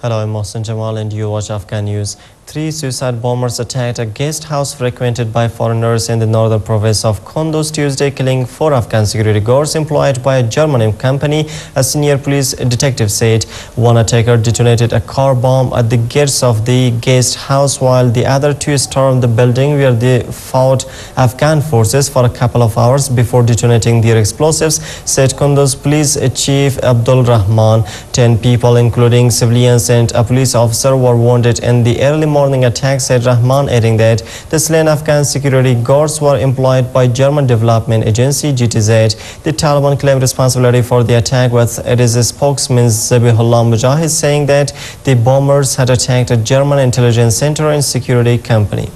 Hello, I'm Mohsen Jamal and you watch Afghannews. 3 suicide bombers attacked a guest house frequented by foreigners in the northern province of Kunduz Tuesday, killing 4 Afghan security guards employed by a German company, a senior police detective said. One attacker detonated a car bomb at the gates of the guest house, while the other 2 stormed the building where they fought Afghan forces for a couple of hours before detonating their explosives, said Kunduz Police Chief Abdul Rahman. 10 people, including civilians and a police officer, were wounded in the early morning attack, said Rahman, adding that the slain Afghan security guards were employed by German development agency GTZ. The Taliban claimed responsibility for the attack, with it is a spokesman Zabihullah Mujahid saying that the bombers had attacked a German intelligence center and security company.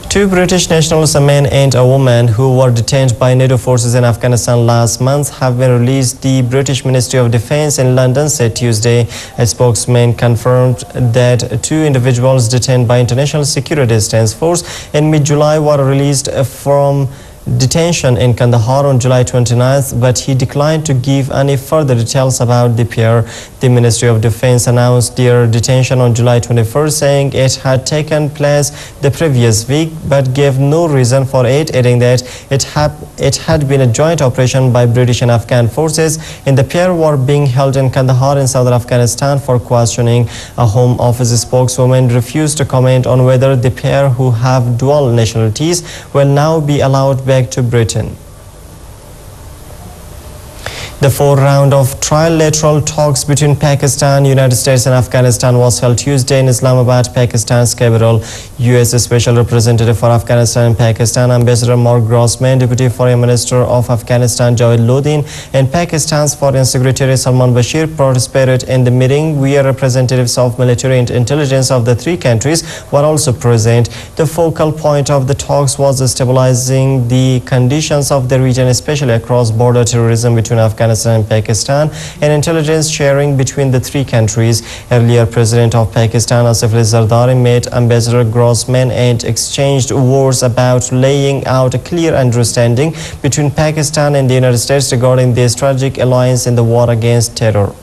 2 British nationals, a man and a woman, who were detained by NATO forces in Afghanistan last month, have been released, the British Ministry of Defence in London said Tuesday. A spokesman confirmed that 2 individuals detained by International Security Assistance Force in mid-July were released from detention in Kandahar on July 29th, but he declined to give any further details about the pair. The Ministry of Defense announced their detention on July 21st, saying it had taken place the previous week, but gave no reason for it, adding that it had been a joint operation by British and Afghan forces. And the pair were being held in Kandahar in southern Afghanistan for questioning. A Home Office spokeswoman refused to comment on whether the pair, who have dual nationalities, will now be allowed back to Britain. The 4th round of trilateral talks between Pakistan, United States and Afghanistan was held Tuesday in Islamabad, Pakistan's capital. U.S. Special Representative for Afghanistan and Pakistan, Ambassador Mark Grossman, Deputy Foreign Minister of Afghanistan Javed Lodin, and Pakistan's Foreign Secretary Salman Bashir participated in the meeting, where representatives of military and intelligence of the 3 countries were also present. The focal point of the talks was stabilizing the conditions of the region, especially across-border terrorism between Afghanistan and Pakistan, and intelligence sharing between the 3 countries. Earlier, President of Pakistan Asif Ali Zardari met Ambassador Grossman and exchanged words about laying out a clear understanding between Pakistan and the United States regarding the strategic alliance in the war against terror.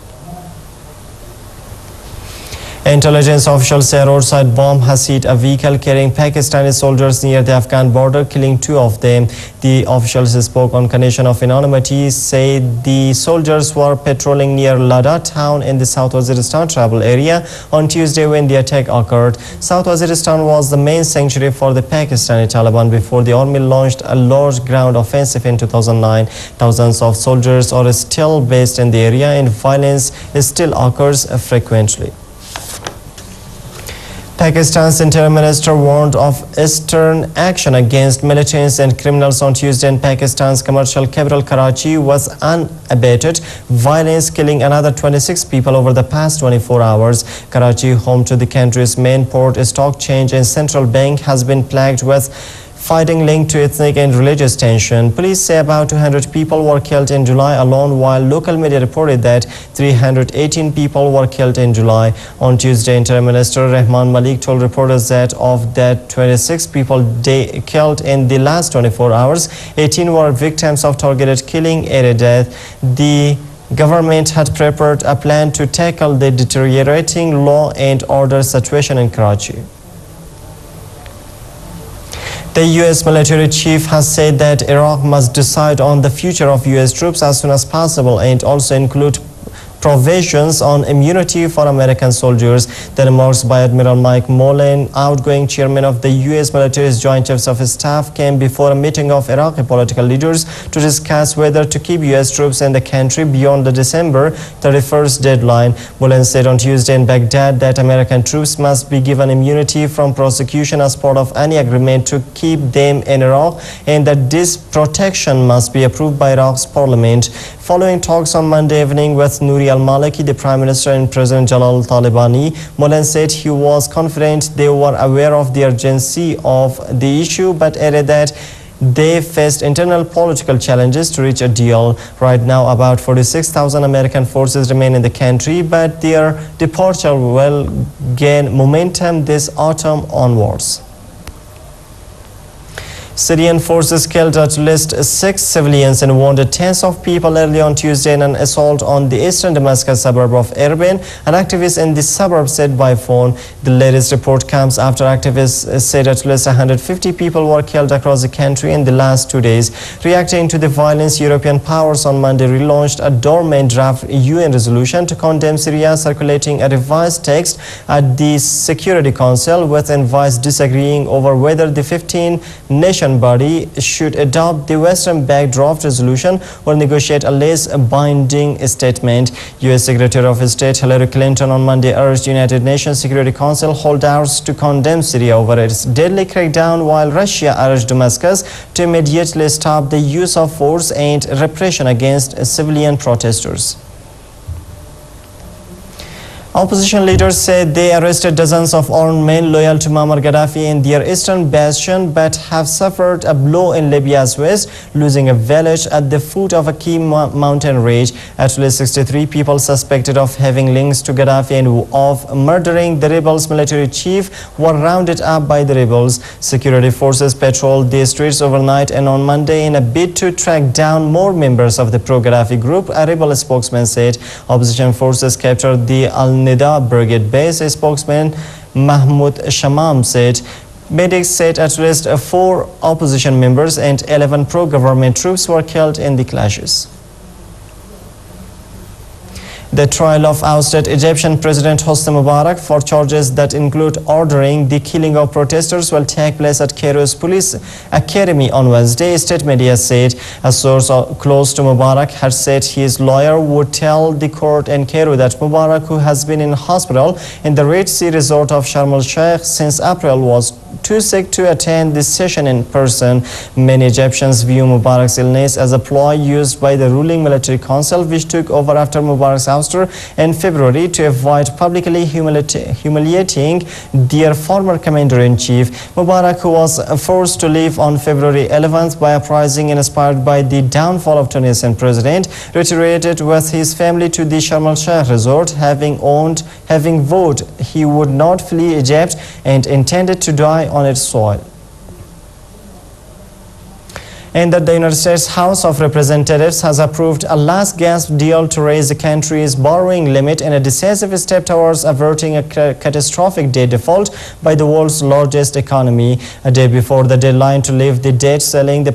Intelligence officials say a roadside bomb has hit a vehicle carrying Pakistani soldiers near the Afghan border, killing 2 of them. The officials spoke on condition of anonymity, said the soldiers were patrolling near Lada town in the South Waziristan tribal area on Tuesday when the attack occurred. South Waziristan was the main sanctuary for the Pakistani Taliban before the army launched a large ground offensive in 2009. Thousands of soldiers are still based in the area, and violence still occurs frequently. Pakistan's Interior Minister warned of stern action against militants and criminals on Tuesday in Pakistan's commercial capital Karachi was unabated violence, killing another 26 people over the past 24 hours. Karachi, home to the country's main port, stock change and central bank, has been plagued with fighting linked to ethnic and religious tension. Police say about 200 people were killed in July alone, while local media reported that 318 people were killed in July. On Tuesday, Interior Minister Rahman Malik told reporters that of that 26 people killed in the last 24 hours, 18 were victims of targeted killing, aided death. The government had prepared a plan to tackle the deteriorating law and order situation in Karachi. The U.S. military chief has said that Iraq must decide on the future of U.S. troops as soon as possible, and also include provisions on immunity for American soldiers. The remarks by Admiral Mike Mullen, outgoing chairman of the U.S. military's Joint Chiefs of Staff, came before a meeting of Iraqi political leaders to discuss whether to keep U.S. troops in the country beyond the December 31st deadline. Mullen said on Tuesday in Baghdad that American troops must be given immunity from prosecution as part of any agreement to keep them in Iraq, and that this protection must be approved by Iraq's parliament. Following talks on Monday evening with Nouri al-Maliki, the Prime Minister, and President Jalal Talibani, Mullen said he was confident they were aware of the urgency of the issue, but added that they faced internal political challenges to reach a deal. Right now, about 46,000 American forces remain in the country, but their departure will gain momentum this autumn onwards. Syrian forces killed at least 6 civilians and wounded tens of people early on Tuesday in an assault on the eastern Damascus suburb of Erbil. An activist in the suburb said by phone. The latest report comes after activists said at least 150 people were killed across the country in the last 2 days. Reacting to the violence, European powers on Monday relaunched a dormant draft UN resolution to condemn Syria, circulating a revised text at the Security Council, with envoys disagreeing over whether the 15-nation body should adopt the Western-backed draft resolution or negotiate a less binding statement. U.S. Secretary of State Hillary Clinton on Monday urged United Nations Security Council holdouts to condemn Syria over its deadly crackdown, while Russia urged Damascus to immediately stop the use of force and repression against civilian protesters. Opposition leaders said they arrested dozens of armed men loyal to Muammar Gaddafi in their eastern bastion, but have suffered a blow in Libya's west, losing a village at the foot of a key mountain range. At least 63 people suspected of having links to Gaddafi and of murdering the rebels' military chief were rounded up by the rebels. Security forces patrolled the streets overnight and on Monday in a bid to track down more members of the pro-Gaddafi group, a rebel spokesman said. Opposition forces captured the Al-Nida Brigade base. A spokesman, Mahmoud Shamam, said. Medics said at least 4 opposition members and 11 pro-government troops were killed in the clashes. The trial of ousted Egyptian President Hosni Mubarak for charges that include ordering the killing of protesters will take place at Cairo's police academy on Wednesday, state media said. A source close to Mubarak had said his lawyer would tell the court in Cairo that Mubarak, who has been in hospital in the Red Sea resort of Sharm el-Sheikh since April, was too sick to attend this session in person. Many Egyptians view Mubarak's illness as a ploy used by the ruling military council, which took over after Mubarak's ouster in February to avoid publicly humiliating their former commander-in-chief. Mubarak, who was forced to leave on February 11th by uprising inspired by the downfall of Tunisian president, retreated with his family to the Sharm el-Sheikh resort, having vowed he would not flee Egypt and intended to die on its soil. And that the United States House of Representatives has approved a last-gasp deal to raise the country's borrowing limit in a decisive step towards averting a catastrophic debt default by the world's largest economy. A day before the deadline to lift the debt ceiling, the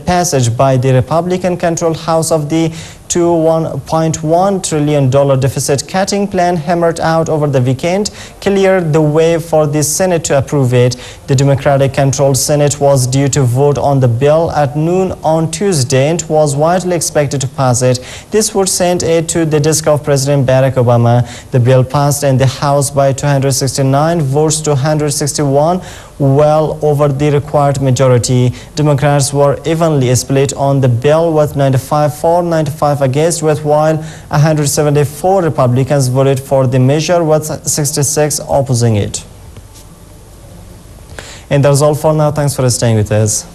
passage by the Republican-controlled House of the $1.1 trillion deficit-cutting plan hammered out over the weekend cleared the way for the Senate to approve it. The Democratic-controlled Senate was due to vote on the bill at noon on Tuesday and was widely expected to pass it. This would send it to the desk of President Barack Obama. The bill passed in the House by 269 votes to 161, well over the required majority. Democrats were evenly split on the bill, with 95 for, 95 against, while 174 Republicans voted for the measure, with 66 opposing it. And that's all for now. Thanks for staying with us.